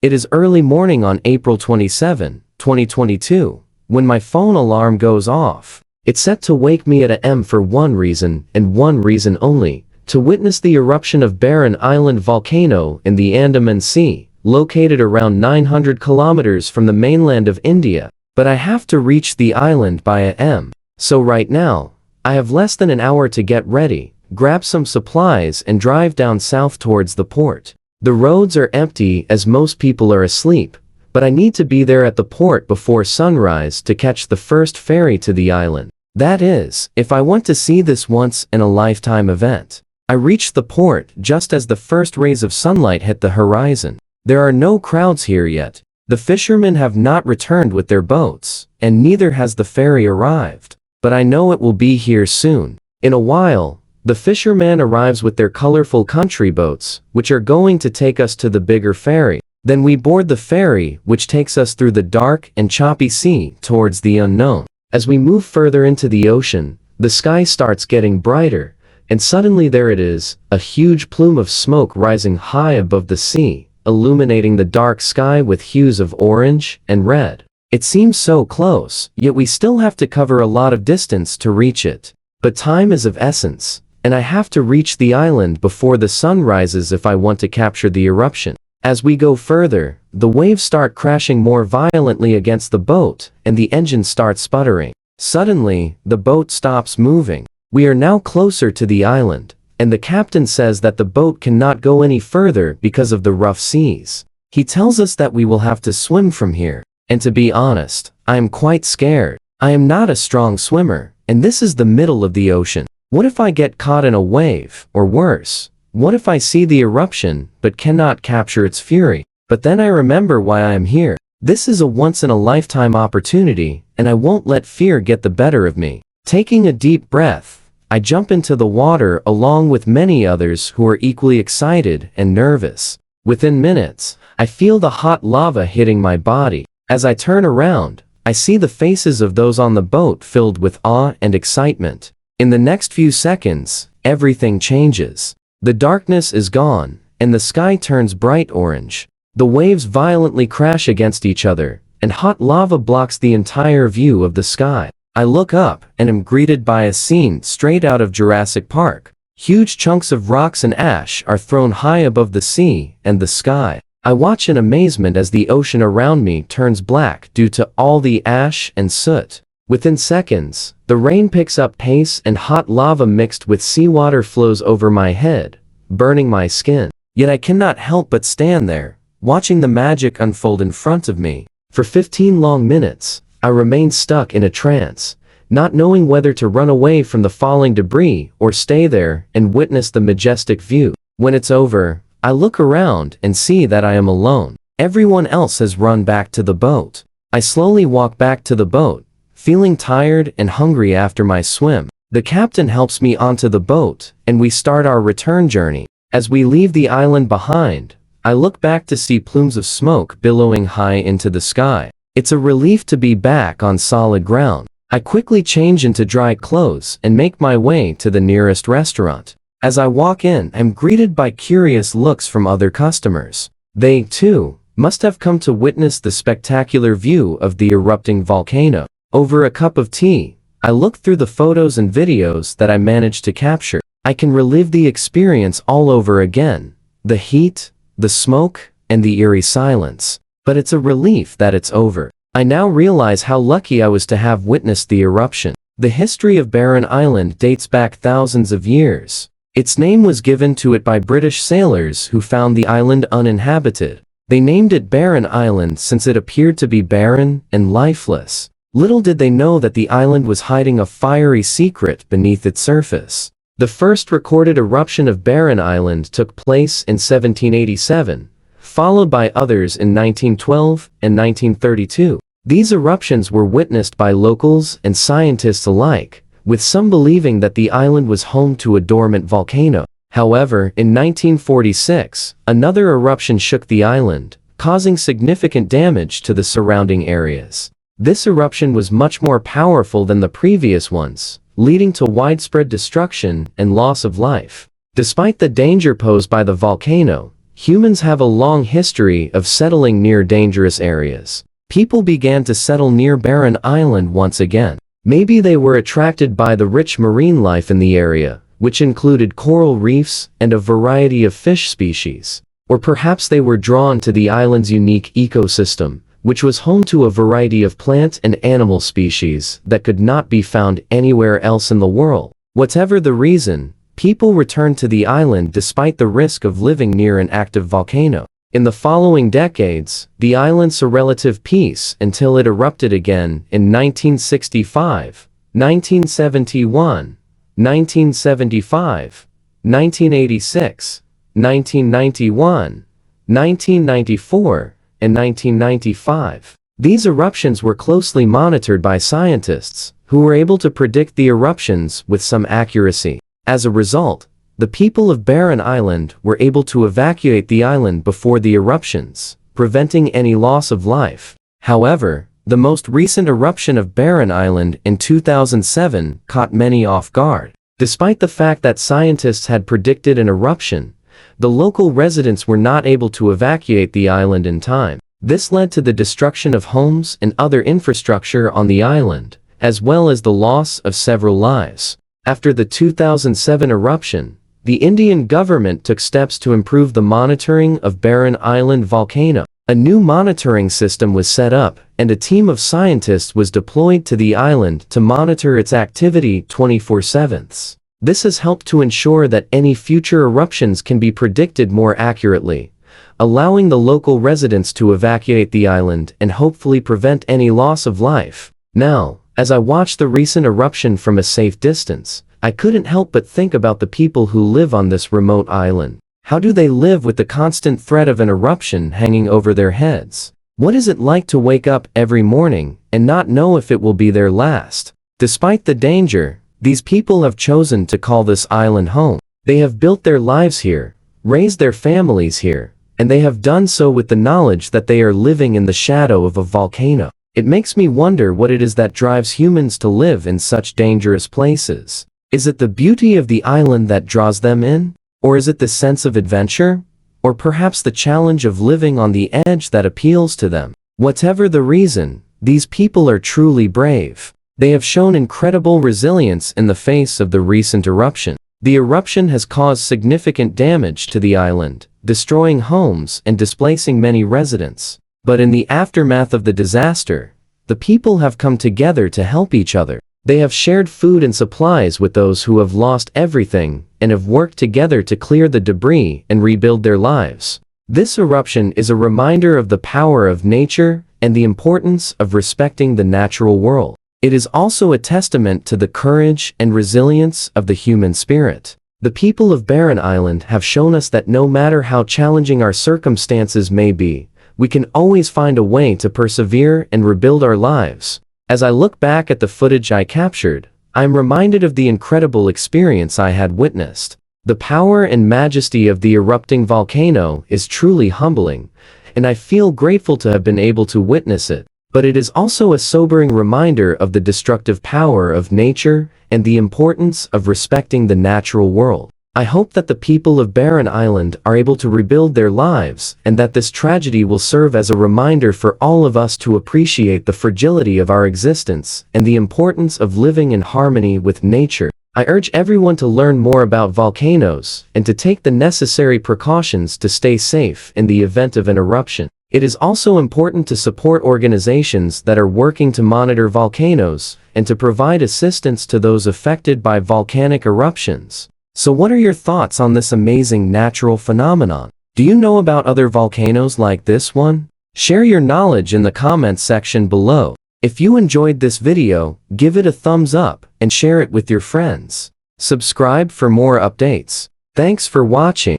It is early morning on April 27, 2022, when my phone alarm goes off. It's set to wake me at a.m. for one reason, and one reason only, to witness the eruption of Barren Island volcano in the Andaman Sea, located around 900 kilometers from the mainland of India. But I have to reach the island by a.m. So right now, I have less than an hour to get ready, grab some supplies and drive down south towards the port. The roads are empty as most people are asleep, but I need to be there at the port before sunrise to catch the first ferry to the island. That is, if I want to see this once-in-a-lifetime event. I reach the port just as the first rays of sunlight hit the horizon. There are no crowds here yet. The fishermen have not returned with their boats, and neither has the ferry arrived. But I know it will be here soon. In a while, the fisherman arrives with their colorful country boats, which are going to take us to the bigger ferry. Then we board the ferry, which takes us through the dark and choppy sea towards the unknown. As we move further into the ocean, the sky starts getting brighter, and suddenly there it is, a huge plume of smoke rising high above the sea, illuminating the dark sky with hues of orange and red. It seems so close, yet we still have to cover a lot of distance to reach it. But time is of essence, and I have to reach the island before the sun rises if I want to capture the eruption. As we go further, the waves start crashing more violently against the boat, and the engine starts sputtering. Suddenly, the boat stops moving. We are now closer to the island, and the captain says that the boat cannot go any further because of the rough seas. He tells us that we will have to swim from here. And to be honest, I am quite scared. I am not a strong swimmer, and this is the middle of the ocean. What if I get caught in a wave, or worse? What if I see the eruption, but cannot capture its fury? But then I remember why I am here. This is a once-in-a-lifetime opportunity, and I won't let fear get the better of me. Taking a deep breath, I jump into the water along with many others who are equally excited and nervous. Within minutes, I feel the hot lava hitting my body. As I turn around, I see the faces of those on the boat filled with awe and excitement. In the next few seconds, everything changes. The darkness is gone, and the sky turns bright orange. The waves violently crash against each other, and hot lava blocks the entire view of the sky. I look up and am greeted by a scene straight out of Jurassic Park. Huge chunks of rocks and ash are thrown high above the sea and the sky. I watch in amazement as the ocean around me turns black due to all the ash and soot. Within seconds, the rain picks up pace and hot lava mixed with seawater flows over my head, burning my skin. Yet I cannot help but stand there, watching the magic unfold in front of me. For 15 long minutes, I remained stuck in a trance, not knowing whether to run away from the falling debris or stay there and witness the majestic view. When it's over, I look around and see that I am alone. Everyone else has run back to the boat. I slowly walk back to the boat, feeling tired and hungry after my swim. The captain helps me onto the boat, and we start our return journey. As we leave the island behind, I look back to see plumes of smoke billowing high into the sky. It's a relief to be back on solid ground. I quickly change into dry clothes and make my way to the nearest restaurant. As I walk in, I'm greeted by curious looks from other customers. They, too, must have come to witness the spectacular view of the erupting volcano. Over a cup of tea, I look through the photos and videos that I managed to capture. I can relive the experience all over again. The heat, the smoke, and the eerie silence. But it's a relief that it's over. I now realize how lucky I was to have witnessed the eruption. The history of Barren Island dates back thousands of years. Its name was given to it by British sailors who found the island uninhabited. They named it Barren Island since it appeared to be barren and lifeless. Little did they know that the island was hiding a fiery secret beneath its surface. The first recorded eruption of Barren Island took place in 1787, followed by others in 1912 and 1932. These eruptions were witnessed by locals and scientists alike, with some believing that the island was home to a dormant volcano. However, in 1946, another eruption shook the island, causing significant damage to the surrounding areas. This eruption was much more powerful than the previous ones, leading to widespread destruction and loss of life. Despite the danger posed by the volcano, humans have a long history of settling near dangerous areas. People began to settle near Barren Island once again. Maybe they were attracted by the rich marine life in the area, which included coral reefs and a variety of fish species. Or perhaps they were drawn to the island's unique ecosystem, which was home to a variety of plant and animal species that could not be found anywhere else in the world. Whatever the reason, people returned to the island despite the risk of living near an active volcano. In the following decades, the island saw relative peace until it erupted again in 1965, 1971, 1975, 1986, 1991, 1994, and 1995. These eruptions were closely monitored by scientists, who were able to predict the eruptions with some accuracy. As a result, the people of Barren Island were able to evacuate the island before the eruptions, preventing any loss of life. However, the most recent eruption of Barren Island in 2007 caught many off guard. Despite the fact that scientists had predicted an eruption, the local residents were not able to evacuate the island in time. This led to the destruction of homes and other infrastructure on the island, as well as the loss of several lives. After the 2007 eruption, the Indian government took steps to improve the monitoring of Barren Island volcano. A new monitoring system was set up, and a team of scientists was deployed to the island to monitor its activity 24/7. This has helped to ensure that any future eruptions can be predicted more accurately, allowing the local residents to evacuate the island and hopefully prevent any loss of life. Now, as I watched the recent eruption from a safe distance, I couldn't help but think about the people who live on this remote island. How do they live with the constant threat of an eruption hanging over their heads? What is it like to wake up every morning and not know if it will be their last? Despite the danger, these people have chosen to call this island home. They have built their lives here, raised their families here, and they have done so with the knowledge that they are living in the shadow of a volcano. It makes me wonder what it is that drives humans to live in such dangerous places. Is it the beauty of the island that draws them in? Or is it the sense of adventure? Or perhaps the challenge of living on the edge that appeals to them? Whatever the reason, these people are truly brave. They have shown incredible resilience in the face of the recent eruption. The eruption has caused significant damage to the island, destroying homes and displacing many residents. But in the aftermath of the disaster, the people have come together to help each other. They have shared food and supplies with those who have lost everything and have worked together to clear the debris and rebuild their lives. This eruption is a reminder of the power of nature and the importance of respecting the natural world. It is also a testament to the courage and resilience of the human spirit. The people of Barren Island have shown us that no matter how challenging our circumstances may be, we can always find a way to persevere and rebuild our lives. As I look back at the footage I captured, I am reminded of the incredible experience I had witnessed. The power and majesty of the erupting volcano is truly humbling, and I feel grateful to have been able to witness it. But it is also a sobering reminder of the destructive power of nature and the importance of respecting the natural world. I hope that the people of Barren Island are able to rebuild their lives and that this tragedy will serve as a reminder for all of us to appreciate the fragility of our existence and the importance of living in harmony with nature. I urge everyone to learn more about volcanoes and to take the necessary precautions to stay safe in the event of an eruption. It is also important to support organizations that are working to monitor volcanoes and to provide assistance to those affected by volcanic eruptions. So what are your thoughts on this amazing natural phenomenon? Do you know about other volcanoes like this one? Share your knowledge in the comments section below. If you enjoyed this video, give it a thumbs up and share it with your friends. Subscribe for more updates. Thanks for watching.